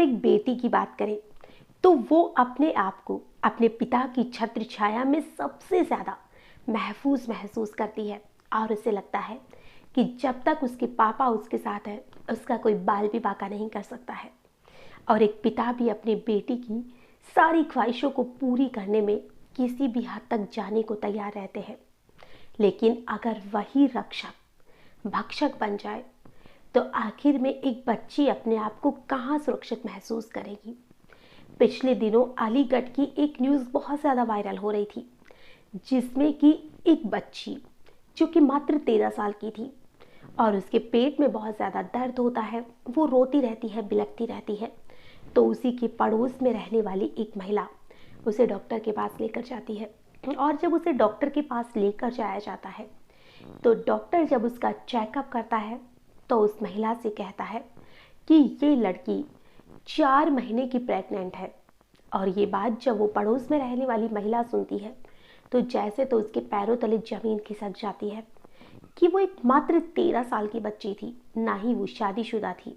एक बेटी की बात करें तो वो अपने आप को अपने पिता की छत्र छाया में सबसे ज़्यादा महसूस करती है और उसे लगता है कि जब तक उसके पापा उसके साथ है उसका कोई बाल भी बाका नहीं कर सकता है। और एक पिता भी अपनी बेटी की सारी ख्वाहिशों को पूरी करने में किसी भी हद तक जाने को तैयार रहते हैं। लेकिन अगर वही रक्षक भक्षक बन जाए तो आखिर में एक बच्ची अपने आप को कहाँ सुरक्षित महसूस करेगी। पिछले दिनों अलीगढ़ की एक न्यूज़ बहुत ज़्यादा वायरल हो रही थी, जिसमें कि एक बच्ची जो कि मात्र 13 साल की थी और उसके पेट में बहुत ज़्यादा दर्द होता है, वो रोती रहती है, बिलखती रहती है। तो उसी के पड़ोस में रहने वाली एक महिला उसे डॉक्टर के पास लेकर जाती है और जब उसे डॉक्टर के पास लेकर जाया जाता है तो डॉक्टर जब उसका चेकअप करता है तो उस महिला से कहता है कि ये लड़की 4 महीने की प्रेग्नेंट है। और ये बात जब वो पड़ोस में रहने वाली महिला सुनती है तो जैसे तो उसके पैरों तले जमीन खिसक जाती है कि वो एक मात्र 13 साल की बच्ची थी, ना ही वो शादीशुदा थी।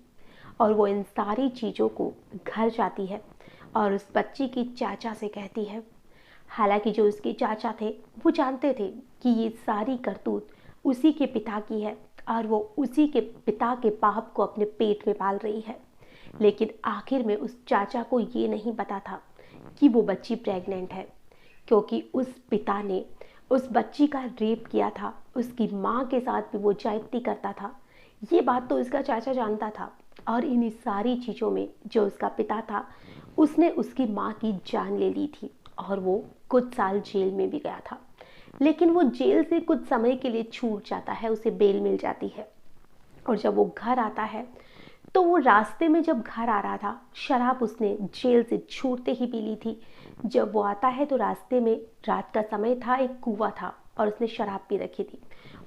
और वो इन सारी चीज़ों को घर जाती है और उस बच्ची की चाचा से कहती है। हालांकि जो उसके चाचा थे वो जानते थे कि ये सारी करतूत उसी के पिता की है और वो उसी के पिता के पाप को अपने पेट में पाल रही है। लेकिन आखिर में उस चाचा को ये नहीं पता था कि वो बच्ची प्रेग्नेंट है, क्योंकि उस पिता ने उस बच्ची का रेप किया था, उसकी माँ के साथ भी वो ज्यादती करता था। ये बात तो उसका चाचा जानता था और इन्हीं सारी चीज़ों में जो उसका पिता था उसने उसकी माँ की जान ले ली थी और वो कुछ साल जेल में भी गया था। लेकिन वो जेल से कुछ समय के लिए छूट जाता है, उसे बेल मिल जाती है। और जब वो घर आता है तो वो रास्ते में जब घर आ रहा था, शराब उसने जेल से छूटते ही पी ली थी। जब वो आता है तो रास्ते में रात का समय था, एक कुआं था और उसने शराब पी रखी थी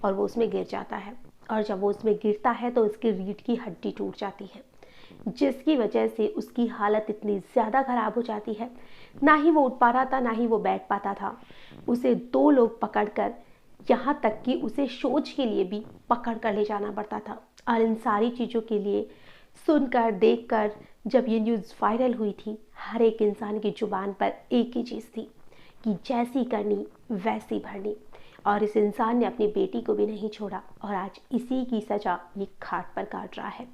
और वो उसमें गिर जाता है। और जब वो उसमें गिरता है तो उसकी रीढ़ की हड्डी टूट जाती है, जिसकी वजह से उसकी हालत इतनी ज़्यादा ख़राब हो जाती है, ना ही वो उठ पा रहा था ना ही वो बैठ पाता था। उसे 2 लोग पकड़कर, यहाँ तक कि उसे शौच के लिए भी पकड़ कर ले जाना पड़ता था। और इन सारी चीज़ों के लिए सुनकर देखकर जब ये न्यूज़ वायरल हुई थी, हर एक इंसान की जुबान पर एक ही चीज़ थी कि जैसी करनी वैसी भरनी। और इस इंसान ने अपनी बेटी को भी नहीं छोड़ा और आज इसी की सज़ा ये खाट पर काट रहा है।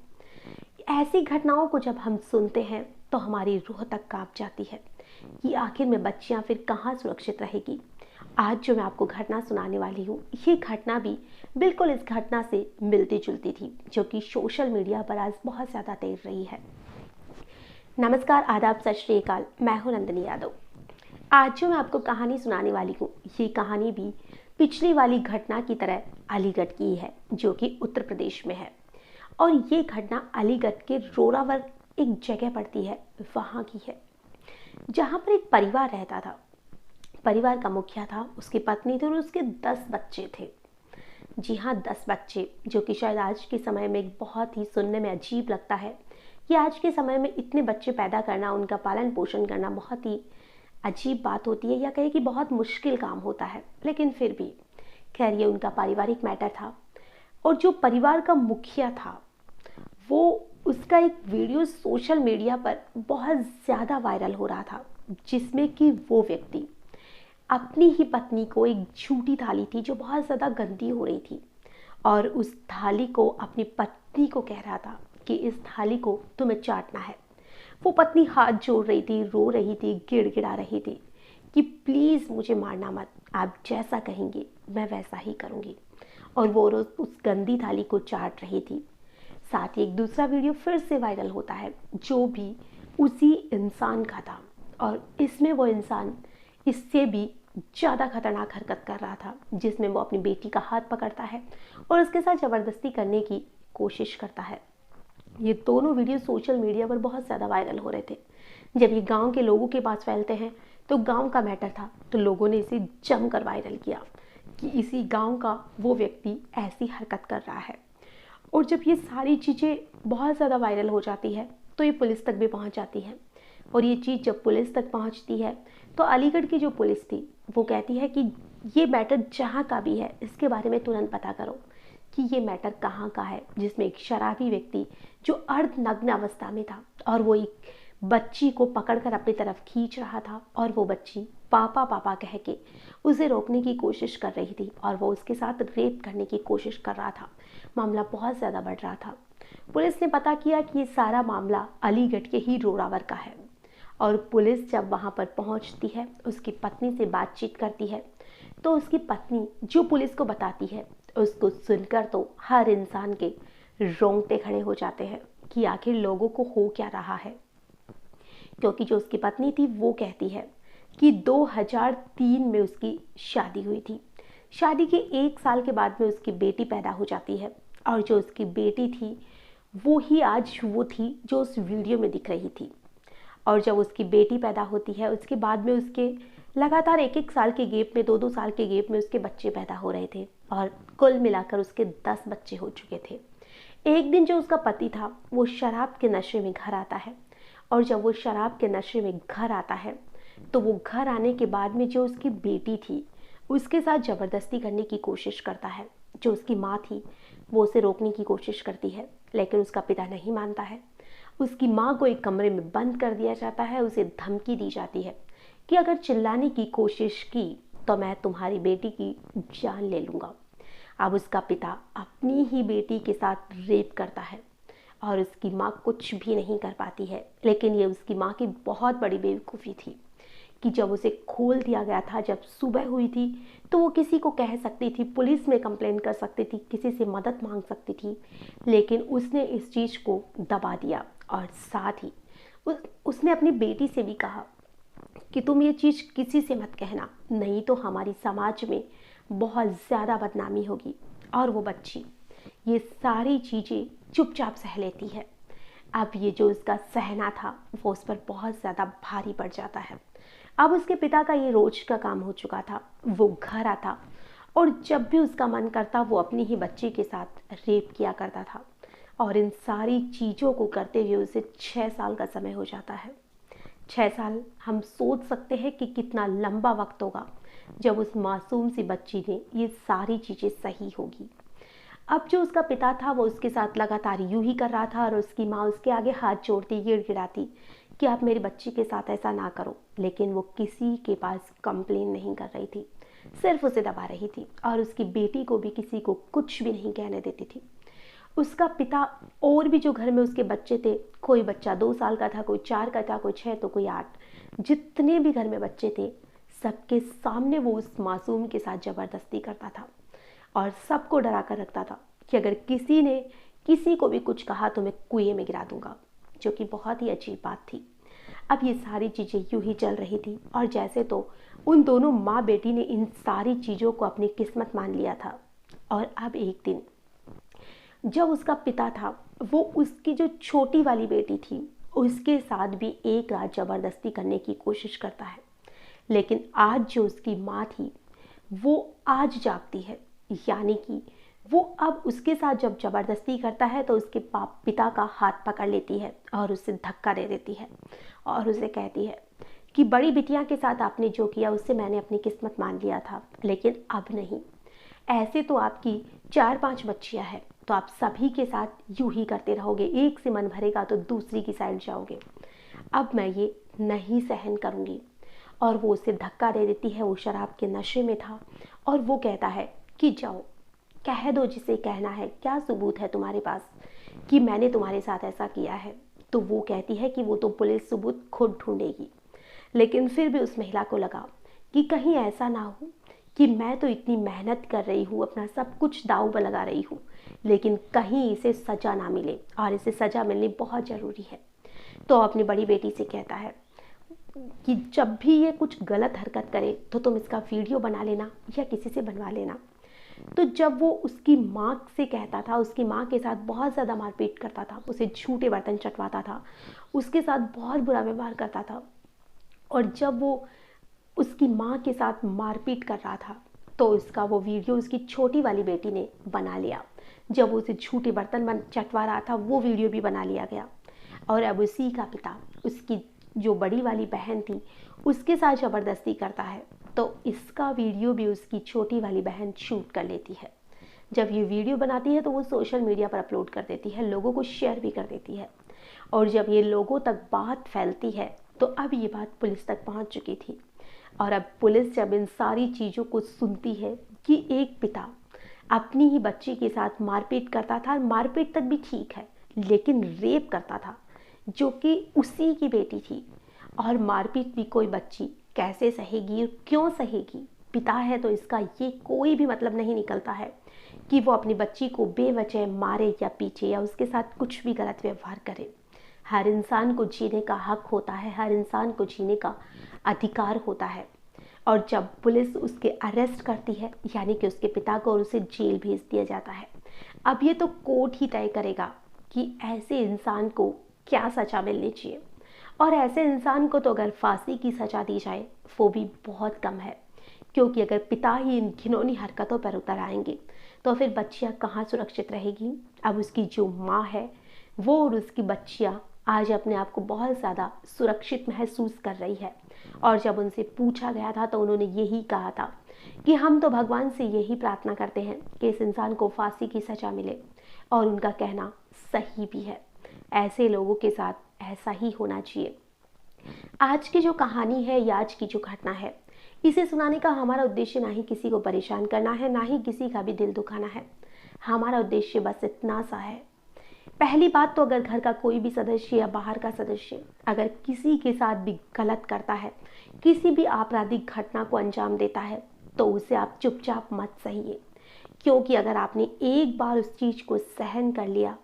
ऐसी घटनाओं को जब हम सुनते हैं तो हमारी रूह तक कांप जाती है कि आखिर में बच्चियां फिर कहाँ सुरक्षित रहेगी। आज जो मैं आपको घटना सुनाने वाली हूँ, ये घटना भी बिल्कुल इस घटना से मिलती जुलती थी, जो कि सोशल मीडिया पर आज बहुत ज़्यादा तेज रही है। नमस्कार, आदाब, सत श्री अकाल। मैं हूँ नंदिनी यादव। आज जो मैं आपको कहानी सुनाने वाली हूँ, ये कहानी भी पिछली वाली घटना की तरह अलीगढ़ की है, जो कि उत्तर प्रदेश में है। और ये घटना अलीगढ़ के रोरावर एक जगह पड़ती है, वहाँ की है, जहाँ पर एक परिवार रहता था। परिवार का मुखिया था, उसकी पत्नी थी और उसके 10 बच्चे थे। जी हाँ, 10 बच्चे, जो कि शायद आज के समय में एक बहुत ही सुनने में अजीब लगता है कि आज के समय में इतने बच्चे पैदा करना, उनका पालन पोषण करना बहुत ही अजीब बात होती है, या कहे कि बहुत मुश्किल काम होता है। लेकिन फिर भी खैर, ये उनका पारिवारिक मैटर था। और जो परिवार का मुखिया था, वो उसका एक वीडियो सोशल मीडिया पर बहुत ज़्यादा वायरल हो रहा था, जिसमें कि वो व्यक्ति अपनी ही पत्नी को एक झूठी थाली थी जो बहुत ज़्यादा गंदी हो रही थी, और उस थाली को अपनी पत्नी को कह रहा था कि इस थाली को तुम्हें चाटना है। वो पत्नी हाथ जोड़ रही थी, रो रही थी, गिड़गिड़ा रही थी कि प्लीज़ मुझे मारना मत, आप जैसा कहेंगे मैं वैसा ही करूँगी। और वो रोज़ उस गंदी थाली को चाट रही थी। साथ ही एक दूसरा वीडियो फिर से वायरल होता है, जो भी उसी इंसान का था, और इसमें वो इंसान इससे भी ज़्यादा खतरनाक हरकत कर रहा था, जिसमें वो अपनी बेटी का हाथ पकड़ता है और उसके साथ ज़बरदस्ती करने की कोशिश करता है। ये दोनों वीडियो सोशल मीडिया पर बहुत ज़्यादा वायरल हो रहे थे। जब ये गांव के लोगों के पास फैलते हैं तो गांव का मैटर था, तो लोगों ने इसे जमकर वायरल किया कि इसी गांव का वो व्यक्ति ऐसी हरकत कर रहा है। और जब ये सारी चीज़ें बहुत ज़्यादा वायरल हो जाती है तो ये पुलिस तक भी पहुंच जाती है। और ये चीज़ जब पुलिस तक पहुंचती है तो अलीगढ़ की जो पुलिस थी वो कहती है कि ये मैटर जहाँ का भी है, इसके बारे में तुरंत पता करो कि ये मैटर कहाँ का है, जिसमें एक शराबी व्यक्ति जो अर्धनग्न अवस्था में था और वो एक बच्ची को पकड़कर अपनी तरफ खींच रहा था और वो बच्ची पापा पापा कह के उसे रोकने की कोशिश कर रही थी और वो उसके साथ रेप करने की कोशिश कर रहा था। मामला बहुत ज़्यादा बढ़ रहा था। पुलिस ने पता किया कि ये सारा मामला अलीगढ़ के ही रोड़ावर का है और पुलिस जब वहाँ पर पहुँचती है, उसकी पत्नी से बातचीत करती है, तो उसकी पत्नी जो पुलिस को बताती है उसको सुनकर तो हर इंसान के रोंगटे खड़े हो जाते हैं कि आखिर लोगों को हो क्या रहा है। क्योंकि जो उसकी पत्नी थी वो कहती है कि 2003 में उसकी शादी हुई थी। शादी के 1 साल के बाद में उसकी बेटी पैदा हो जाती है और जो उसकी बेटी थी वो ही आज वो थी जो उस वीडियो में दिख रही थी। और जब उसकी बेटी पैदा होती है उसके बाद में उसके लगातार 1-1 साल के गैप में, 2-2 साल के गैप में उसके बच्चे पैदा हो रहे थे और कुल मिलाकर उसके 10 बच्चे हो चुके थे। एक दिन जो उसका पति था वो शराब के नशे में घर आता है और जब वो शराब के नशे में घर आता है तो वो घर आने के बाद में जो उसकी बेटी थी उसके साथ ज़बरदस्ती करने की कोशिश करता है। जो उसकी माँ थी वो उसे रोकने की कोशिश करती है लेकिन उसका पिता नहीं मानता है। उसकी माँ को एक कमरे में बंद कर दिया जाता है। उसे धमकी दी जाती है कि अगर चिल्लाने की कोशिश की तो मैं तुम्हारी बेटी की जान ले लूँगा। अब उसका पिता अपनी ही बेटी के साथ रेप करता है और उसकी माँ कुछ भी नहीं कर पाती है। लेकिन ये उसकी माँ की बहुत बड़ी बेवकूफ़ी थी कि जब उसे खोल दिया गया था, जब सुबह हुई थी तो वो किसी को कह सकती थी, पुलिस में कंप्लेंट कर सकती थी, किसी से मदद मांग सकती थी, लेकिन उसने इस चीज़ को दबा दिया और साथ ही उसने अपनी बेटी से भी कहा कि तुम ये चीज़ किसी से मत कहना, नहीं तो हमारी समाज में बहुत ज़्यादा बदनामी होगी। और वो बच्ची ये सारी चीज़ें चुपचाप सह लेती है। अब ये जो उसका सहना था वो उस पर बहुत ज़्यादा भारी पड़ जाता है। अब उसके पिता का ये रोज का काम हो चुका था। वो घर आता और जब भी उसका मन करता वो अपनी ही बच्ची के साथ रेप किया करता था और इन सारी चीज़ों को करते हुए उसे 6 साल का समय हो जाता है। 6 साल हम सोच सकते हैं कि कितना लंबा वक्त होगा जब उस मासूम सी बच्ची ने ये सारी चीज़ें सही होगी। अब जो उसका पिता था वो उसके साथ लगातार यूं ही कर रहा था और उसकी माँ उसके आगे हाथ जोड़ती गिड़गिड़ाती कि आप मेरी बच्ची के साथ ऐसा ना करो, लेकिन वो किसी के पास कंप्लेन नहीं कर रही थी, सिर्फ उसे दबा रही थी और उसकी बेटी को भी किसी को कुछ भी नहीं कहने देती थी। उसका पिता और भी जो घर में उसके बच्चे थे, कोई बच्चा 2 साल का था, कोई 4 का था, कोई 6 तो कोई 8, जितने भी घर में बच्चे थे सबके सामने वो उस मासूम के साथ ज़बरदस्ती करता था और सबको डरा कर रखता था कि अगर किसी ने किसी को भी कुछ कहा तो मैं कुएं में गिरा दूंगा, जो कि बहुत ही अजीब बात थी। अब ये सारी चीज़ें यूं ही चल रही थी और जैसे तो उन दोनों माँ बेटी ने इन सारी चीज़ों को अपनी किस्मत मान लिया था। और अब एक दिन जब उसका पिता था वो उसकी जो छोटी वाली बेटी थी उसके साथ भी एक रात ज़बरदस्ती करने की कोशिश करता है, लेकिन आज जो उसकी माँ थी वो आज जागती है, यानी कि वो अब उसके साथ जब ज़बरदस्ती करता है तो उसके पिता का हाथ पकड़ लेती है और उसे धक्का दे देती है और उसे कहती है कि बड़ी बिटिया के साथ आपने जो किया उससे मैंने अपनी किस्मत मान लिया था, लेकिन अब नहीं। ऐसे तो आपकी 4-5 बच्चियां हैं तो आप सभी के साथ यूं ही करते रहोगे, एक से मन भरेगा तो दूसरी की साइड जाओगे। अब मैं ये नहीं सहन करूँगी। और वो उसे धक्का दे देती है। वो शराब के नशे में था और वो कहता है कि जाओ कह दो जिसे कहना है, क्या सबूत है तुम्हारे पास कि मैंने तुम्हारे साथ ऐसा किया है। तो वो कहती है कि वो तो पुलिस सबूत खुद ढूंढेगी, लेकिन फिर भी उस महिला को लगा कि कहीं ऐसा ना हो कि मैं तो इतनी मेहनत कर रही हूँ, अपना सब कुछ दांव पर लगा रही हूँ, लेकिन कहीं इसे सज़ा ना मिले और इसे सज़ा मिलनी बहुत ज़रूरी है। तो अपनी बड़ी बेटी से कहता है कि जब भी ये कुछ गलत हरकत करे तो तुम इसका वीडियो बना लेना या किसी से बनवा लेना। तो जब वो उसकी माँ से कहता था, उसकी माँ के साथ बहुत ज़्यादा मारपीट करता था, उसे झूठे बर्तन चटवाता था, उसके साथ बहुत बुरा व्यवहार करता था। और जब वो उसकी माँ के साथ मारपीट कर रहा था तो उसका वो वीडियो उसकी छोटी वाली बेटी ने बना लिया। जब वो उसे झूठे बर्तन चटवा रहा था वो वीडियो भी बना लिया गया। और अब उसी का पिता उसकी जो बड़ी वाली बहन थी उसके साथ ज़बरदस्ती करता है, तो इसका वीडियो भी उसकी छोटी वाली बहन शूट कर लेती है। जब ये वीडियो बनाती है तो वो सोशल मीडिया पर अपलोड कर देती है, लोगों को शेयर भी कर देती है। और जब ये लोगों तक बात फैलती है तो अब ये बात पुलिस तक पहुंच चुकी थी। और अब पुलिस जब इन सारी चीज़ों को सुनती है कि एक पिता अपनी ही बच्ची के साथ मारपीट करता था, मारपीट तक भी ठीक है, लेकिन रेप करता था जो कि उसी की बेटी थी, और मारपीट भी कोई बच्ची कैसे सहेगी और क्यों सहेगी? पिता है तो इसका ये कोई भी मतलब नहीं निकलता है कि वो अपनी बच्ची को बेवजह मारे या पीटे या उसके साथ कुछ भी गलत व्यवहार करे। हर इंसान को जीने का हक होता है, हर इंसान को जीने का अधिकार होता है। और जब पुलिस उसके अरेस्ट करती है, यानी कि उसके पिता को, और उसे जेल भेज दिया जाता है। अब ये तो कोर्ट ही तय करेगा कि ऐसे इंसान को क्या सज़ा मिलनी चाहिए, और ऐसे इंसान को तो अगर फांसी की सज़ा दी जाए वो भी बहुत कम है, क्योंकि अगर पिता ही इन घिनौनी हरकतों पर उतर आएंगे तो फिर बच्चियाँ कहाँ सुरक्षित रहेगी? अब उसकी जो माँ है वो और उसकी बच्चियाँ आज अपने आप को बहुत ज़्यादा सुरक्षित महसूस कर रही है। और जब उनसे पूछा गया था तो उन्होंने यही कहा था कि हम तो भगवान से यही प्रार्थना करते हैं कि इस इंसान को फांसी की सज़ा मिले, और उनका कहना सही भी है। ऐसे लोगों के साथ ऐसा ही होना चाहिए। आज की जो कहानी है या आज की जो घटना है, इसे सुनाने का हमारा उद्देश्य ना ही किसी को परेशान करना है, ना ही किसी का भी दिल दुखाना है। हमारा उद्देश्य बस इतना सा है। पहली बात तो अगर घर का कोई भी सदस्य या बाहर का सदस्य अगर किसी के साथ भी गलत करता है, किसी भी आपराधिक घटना को अंजाम देता है, तो उसे आप चुपचाप मत सहिए, क्योंकि अगर आपने एक बार उस चीज़ को सहन कर लिया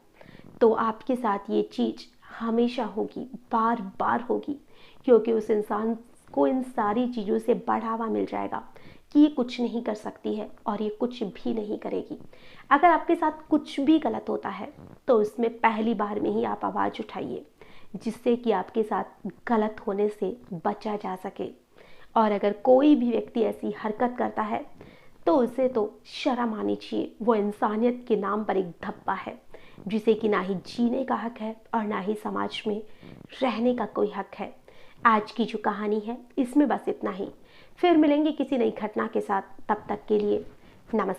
तो आपके साथ ये चीज़ हमेशा होगी, बार बार होगी, क्योंकि उस इंसान को इन सारी चीज़ों से बढ़ावा मिल जाएगा कि ये कुछ नहीं कर सकती है और ये कुछ भी नहीं करेगी। अगर आपके साथ कुछ भी गलत होता है तो उसमें पहली बार में ही आप आवाज़ उठाइए, जिससे कि आपके साथ गलत होने से बचा जा सके। और अगर कोई भी व्यक्ति ऐसी हरकत करता है तो उसे तो शर्म आनी चाहिए। वो इंसानियत के नाम पर एक धब्बा है, जिसे कि ना ही जीने का हक है और ना ही समाज में रहने का कोई हक है। आज की जो कहानी है इसमें बस इतना ही। फिर मिलेंगे किसी नई घटना के साथ, तब तक के लिए नमस्कार।